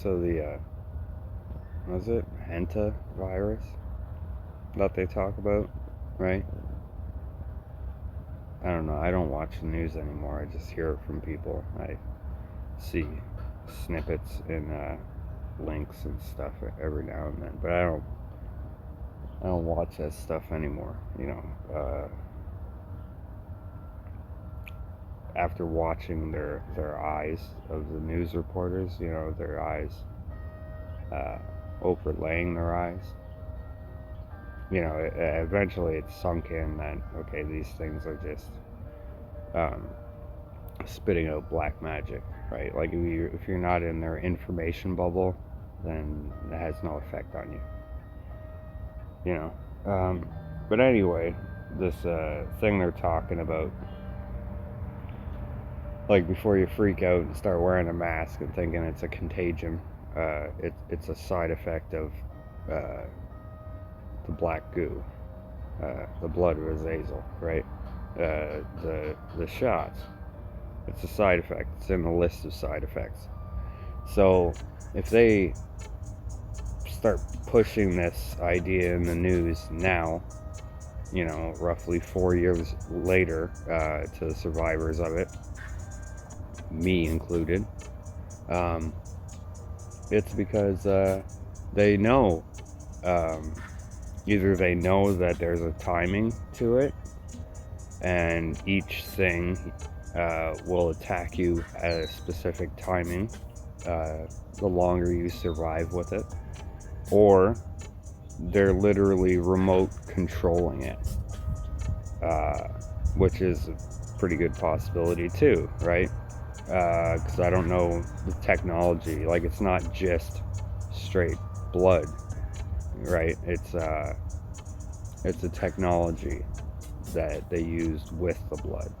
So was it Henta virus that they talk about, right? I don't know. I don't watch the news anymore. I just hear it from people. I see snippets in links and stuff every now and then, but I don't watch that stuff anymore. After watching their eyes of the news reporters, their eyes overlaying their eyes, eventually it's sunk in that, okay, these things are just um, spitting out black magic, right? Like if you're not in their information bubble, then it has no effect on you, you know. But anyway, this thing they're talking about, like before you freak out and start wearing a mask and thinking it's a contagion, it's a side effect of the black goo, the blood of Azazel, right? The shots. It's a side effect. It's in the list of side effects. So if they start pushing this idea in the news now, roughly 4 years later, to the survivors of it, me included, it's because they know, either they know that there's a timing to it, and each thing will attack you at a specific timing, the longer you survive with it, or they're literally remote controlling it, which is a pretty good possibility too, right? Because I don't know the technology. Like, it's not just straight blood, right? It's a technology that they used with the blood.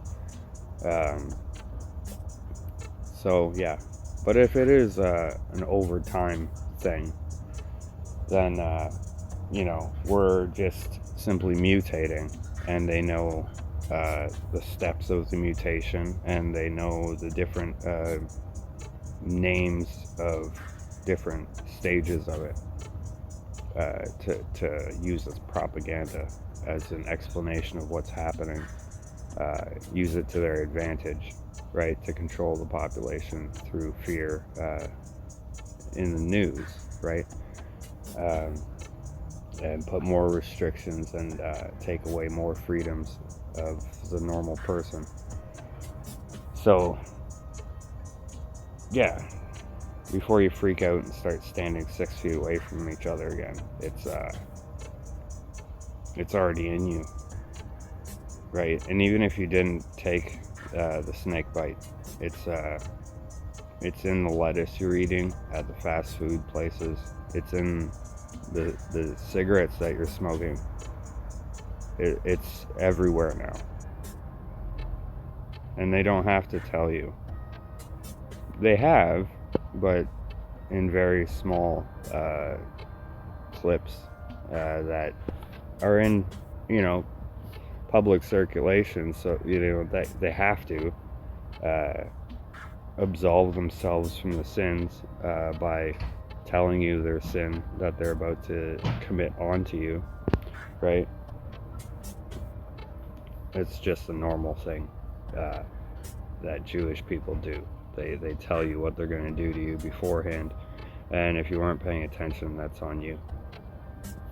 So yeah, but if it is an overtime thing, then we're just simply mutating, and they know the steps of the mutation, and they know the different names of different stages of it, to use as propaganda, as an explanation of what's happening. Use it to their advantage, right? To control the population through fear in the news, right? And put more restrictions and take away more freedoms of the normal person. So, yeah, before you freak out and start standing 6 feet away from each other again, it's already in you, right? And even if you didn't take the snake bite, it's in the lettuce you're eating at the fast food places. It's in the cigarettes that you're smoking. It's everywhere now. And they don't have to tell you. They have, but in very small clips that are in, public circulation. So, they have to absolve themselves from the sins by telling you their sin that they're about to commit onto you, right? It's just a normal thing that Jewish people do. They tell you what they're going to do to you beforehand, and if you weren't paying attention, that's on you.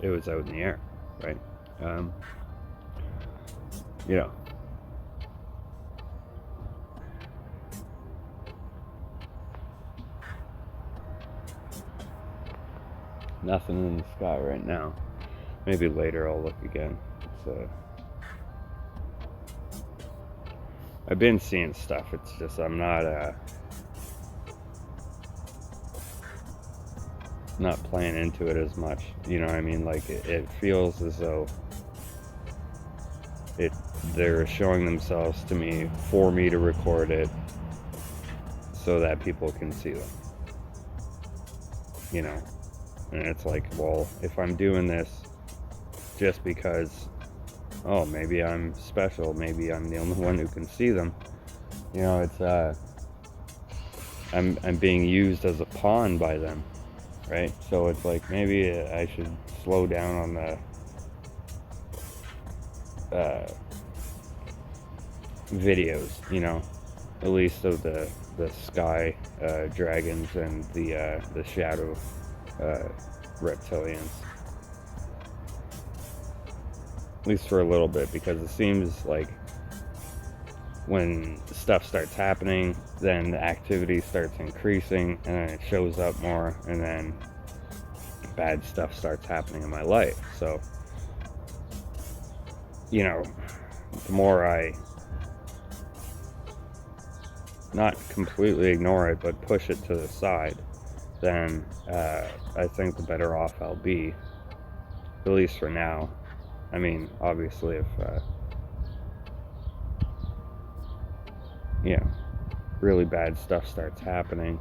It was out in the air, right? Nothing in the sky right now. Maybe later I'll look again. So I've been seeing stuff. It's just I'm not playing into it as much. You know what I mean? Like it feels as though they're showing themselves to me for me to record it, so that people can see them. And it's like, well, if I'm doing this just because, oh, maybe I'm special, maybe I'm the only one who can see them, it's I'm being used as a pawn by them, right? So it's like maybe I should slow down on the videos, at least of the sky dragons and the shadow reptilians, at least for a little bit, because it seems like when stuff starts happening, then the activity starts increasing, and then it shows up more, and then bad stuff starts happening in my life. So, the more I not completely ignore it, but push it to the side, then I think the better off I'll be, at least for now. I mean, obviously, if really bad stuff starts happening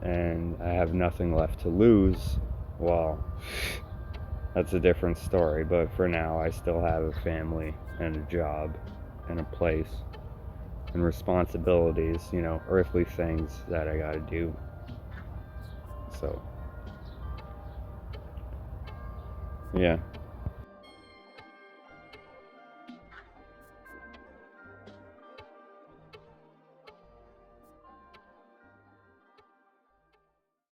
and I have nothing left to lose, well, that's a different story. But for now, I still have a family and a job and a place and responsibilities, earthly things that I gotta do. So, yeah.